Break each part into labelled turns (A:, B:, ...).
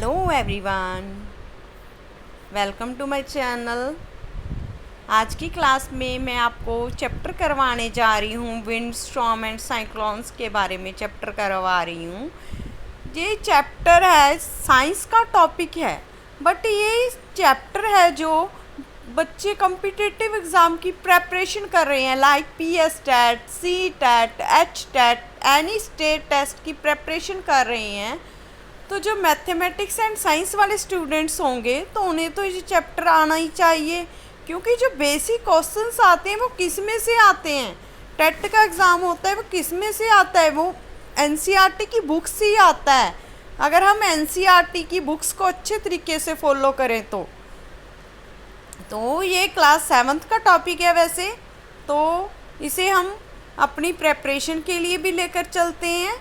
A: Hello everyone, welcome to my channel. आज की class में मैं आपको चैप्टर करवाने जा रही हूँ विंड स्टॉर्म एंड साइक्लोन्स के बारे में चैप्टर करवा रही हूँ। ये चैप्टर है, साइंस का टॉपिक है, बट ये चैप्टर है जो बच्चे कॉम्पिटिटिव एग्ज़ाम की प्रेपरेशन कर रहे हैं, like PS TET, C TET, H TET, any state test की प्रेपरेशन कर रहे हैं। तो जो मैथमेटिक्स एंड साइंस वाले स्टूडेंट्स होंगे तो उन्हें तो ये चैप्टर आना ही चाहिए, क्योंकि जो बेसिक क्वेश्चंस आते हैं वो किस में से आते हैं। टेट का एग्ज़ाम होता है वो किस में से आता है, वो NCERT की बुक्स से ही आता है। अगर हम NCERT की बुक्स को अच्छे तरीके से फॉलो करें तो ये क्लास 7th का टॉपिक है वैसे, तो इसे हम अपनी प्रेपरेशन के लिए भी लेकर चलते हैं।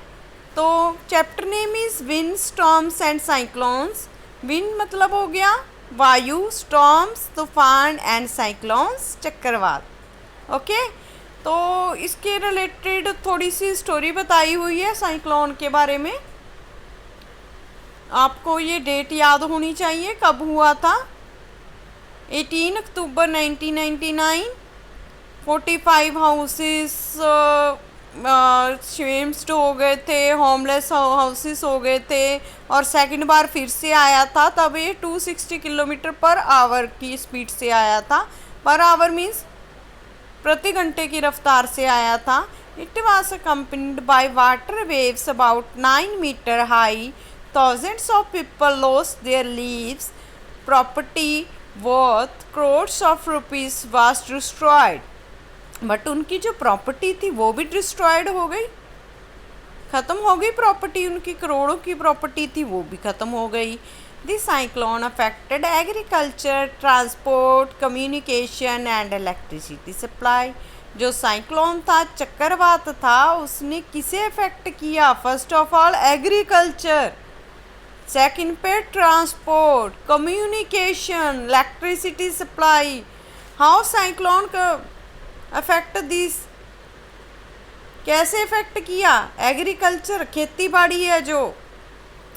A: तो chapter name is wind storms and cyclones. Wind मतलब हो गया वायु, स्टॉर्म्स तूफान, एंड साइक्लोन्स चक्रवात। ओके, तो इसके रिलेटेड थोड़ी सी स्टोरी बताई हुई है साइक्लोन के बारे में। आपको ये डेट याद होनी चाहिए कब हुआ था। 18 अक्टूबर 1999। 45 हाउसेस स्विम्स्ड हो गए थे, होमलेस हाउसेस हो गए थे, और सेकंड बार फिर से आया था तब ये 260 किलोमीटर पर आवर की स्पीड से आया था। पर आवर मीन्स प्रति घंटे की रफ्तार से आया था। It was accompanied by water waves about 9 metres high. Thousands of people lost their lives, property worth crores of rupees was destroyed। But उनकी जो प्रॉपर्टी थी वो भी डिस्ट्रॉयड हो गई, ख़त्म हो गई प्रॉपर्टी। उनकी करोड़ों की प्रॉपर्टी थी वो भी ख़त्म हो गई। This cyclone affected agriculture, transport, communication and electricity supply. जो साइक्लोन था, चक्रवात था, उसने किसे अफेक्ट किया? First of all agriculture, second पे transport, communication, electricity supply. How cyclone का अफेक्ट दिस, कैसे इफेक्ट किया? एग्रीकल्चर, खेती बाड़ी है, जो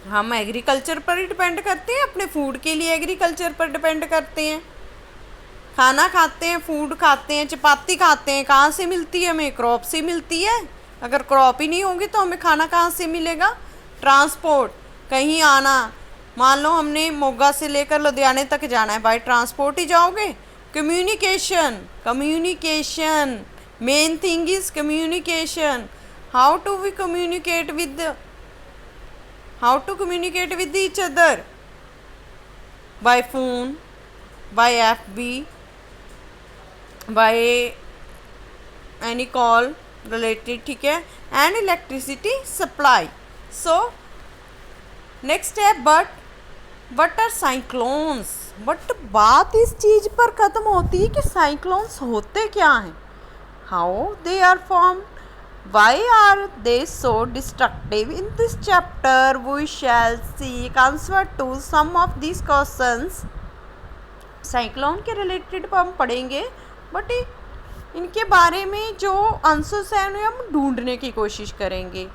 A: हम एग्रीकल्चर पर ही डिपेंड करते हैं, अपने फूड के लिए एग्रीकल्चर पर डिपेंड करते हैं। खाना खाते हैं, फूड खाते हैं, चपाती खाते हैं, कहाँ से मिलती है हमें? क्रॉप से मिलती है। अगर क्रॉप ही नहीं होगी तो हमें खाना कहाँ से मिलेगा? ट्रांसपोर्ट, कहीं आना, मान लो हमने मोगा से लेकर लुधियाने तक जाना है, बाय ट्रांसपोर्ट ही जाओगे। Communication, communication, main thing is communication. How to we communicate with, how to communicate with each other? By phone, by FB, by any call related, ठीक है, and electricity supply. So next है but are cyclones. But बात इस चीज़ पर ख़त्म होती है कि साइक्लोन्स होते क्या हैं, how they are form, why are they so destructive. In this chapter we shall seek answer to some of this questions. Cyclone के रिलेटेड हम पढ़ेंगे, बट इनके बारे में जो आंसर्स हैं उन्हें हम ढूंढने की कोशिश करेंगे।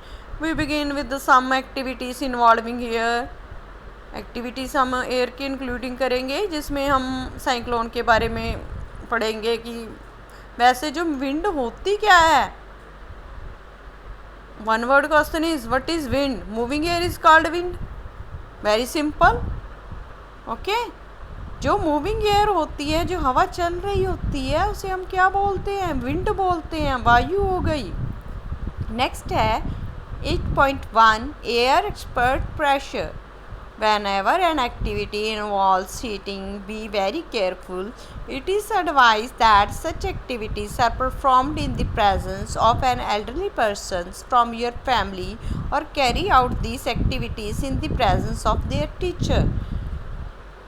A: We begin with some activities involving air. Activities हम एयर की इंक्लूडिंग करेंगे, जिसमें हम साइक्लोन के बारे में पढ़ेंगे कि वैसे जो विंड होती क्या है। One word question is what is wind? Moving air is called wind, very simple. Okay, जो मूविंग एयर होती है, जो हवा चल रही होती है, उसे हम क्या बोलते हैं? विंड बोलते हैं, वायु हो गई। नेक्स्ट है 8.1 air expert pressure. Whenever an activity involves heating, be very careful. It is advised that such activities are performed in the presence of an elderly person from your family, or carry out these activities in the presence of their teacher.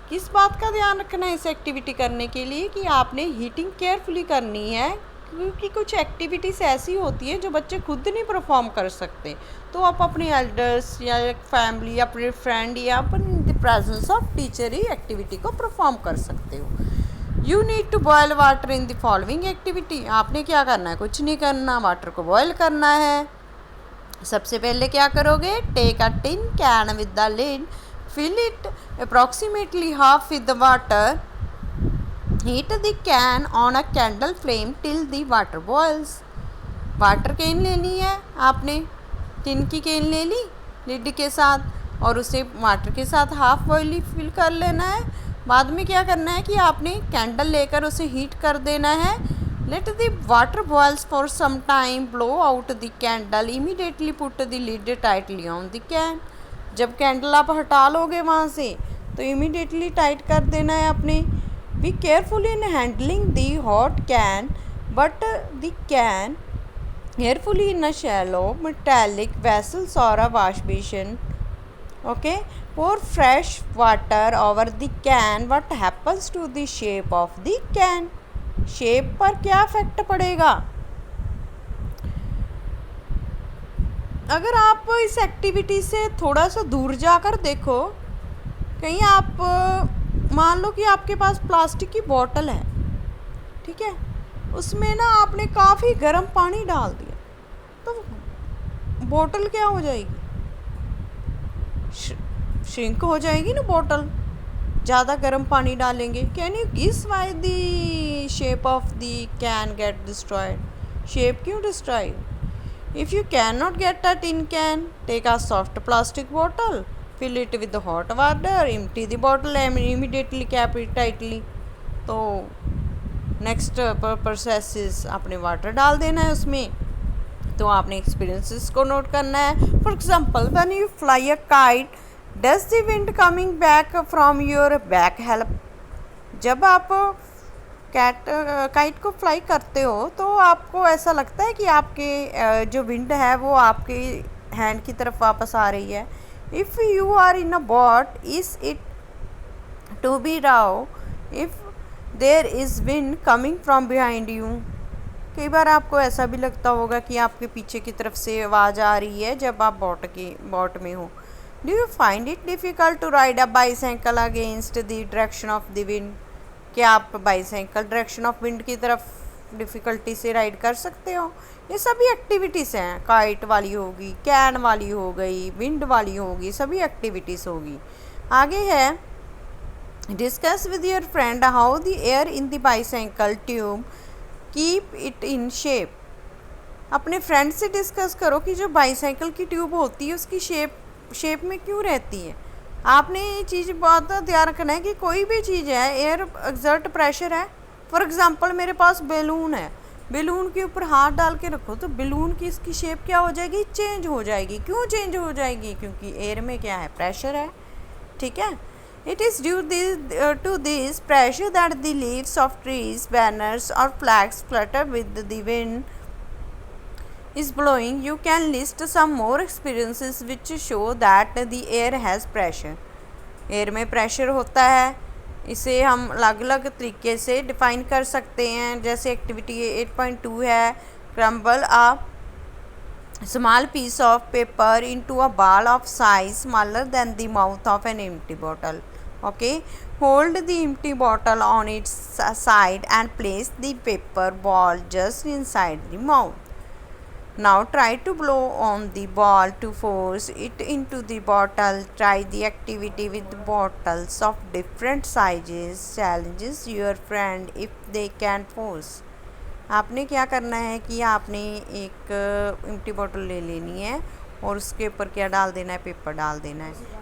A: किस बात का ध्यान रखना है इस activity करने के लिए कि आपने हीटिंग केयरफुली करनी है, क्योंकि कुछ एक्टिविटीज़ ऐसी होती हैं जो बच्चे खुद नहीं परफॉर्म कर सकते, तो आप अपने एल्डर्स या फैमिली या अपने फ्रेंड या अपने in the presence of teacher ही एक्टिविटी को परफॉर्म कर सकते हो। You need to boil water in the following activity. आपने क्या करना है? कुछ नहीं करना, वाटर को बॉयल करना है। सबसे पहले क्या करोगे? Take a tin can with the lid, fill it approximately half with the water, heat the can on a candle flame till the water boils। Water can लेनी है आपने, टिन की कैन ले ली लिड के साथ और उसे वाटर के साथ हाफ बॉइल फिल कर लेना है। बाद में क्या करना है कि आपने कैंडल लेकर उसे हीट कर देना है। Let the water boils for some time, blow out the candle, immediately put the lid tightly on the can. जब कैंडल आप हटा लोगे वहाँ से तो इमीडिएटली टाइट कर देना है आपने। Be careful in handling the hot can, but the can carefully in a shallow metallic vessels or a wash basin। Okay, pour fresh water over the can। What happens to the shape of the can? shape पर क्या effect पड़ेगा? अगर आप इस activity से थोड़ा सा दूर जाकर देखो, कहीं आप मान लो कि आपके पास प्लास्टिक की बोतल है, ठीक है, उसमें ना आपने काफ़ी गर्म पानी डाल दिया तो बोतल क्या हो जाएगी? श्रिंक हो जाएगी ना बोतल, ज़्यादा गर्म पानी डालेंगे। Can you guess why the shape of the can get destroyed? Shape क्यों destroy? If you can not get a tin can, take a soft plastic bottle, fill it with hot water, empty the bottle and immediately cap it tightly. तो next process आपने water डाल देना है उसमें। तो आपने experiences को note करना है। For example, when you fly a kite, does the wind coming back from your back help? जब आप काइट को फ्लाई करते हो तो आपको ऐसा लगता है कि आपके जो विंड है वो आपके हैंड की तरफ वापस आ रही है। If you are in a boat, is it to be row if there is wind coming from behind you? कई बार आपको ऐसा भी लगता होगा कि आपके पीछे की तरफ से आवाज़ आ रही है जब आप बोट में हो। Do you find it difficult to ride a bicycle against the direction of the wind? क्या आप बाईसाइकिल डायरेक्शन ऑफ विंड की तरफ डिफ़िकल्टी से राइड कर सकते हो? ये सभी एक्टिविटीज़ हैं, काइट वाली होगी, कैन वाली हो गई, विंड वाली होगी, सभी एक्टिविटीज़ होगी। आगे है, discuss with your friend how the air in the bicycle tube keep it in shape. अपने फ्रेंड से डिस्कस करो कि जो बाईसाइकिल की ट्यूब होती है उसकी शेप में क्यों रहती है। आपने ये चीज़ बहुत ध्यान रखना है कि कोई भी चीज़ है, एयर एक्सर्ट प्रेशर है। फॉर एग्जांपल मेरे पास बैलून है, बैलून के ऊपर हाथ डाल के रखो तो बैलून की इसकी शेप क्या हो जाएगी? चेंज हो जाएगी। क्यों चेंज हो जाएगी? क्योंकि एयर में क्या है? प्रेशर है, ठीक है। It is due to this pressure that the leaves of trees, banners or flags flutter with the wind is blowing। You can list some more experiences which show that the air has pressure। Air में pressure होता है, इसे हम अलग अलग तरीके से define कर सकते हैं। जैसे एक्टिविटी 8.2 है, crumble a small piece of paper into a ball of size smaller than the mouth of an empty bottle। Okay, hold the empty bottle on its side and place the paper ball just inside the mouth। Now try to blow on the ball to force it into the bottle। Try the activity with bottles of different sizes। Challenges your friend if they can force। आपने क्या करना है कि आपने एक empty bottle ले लेनी है और उसके ऊपर क्या डाल देना है? पेपर डाल देना है।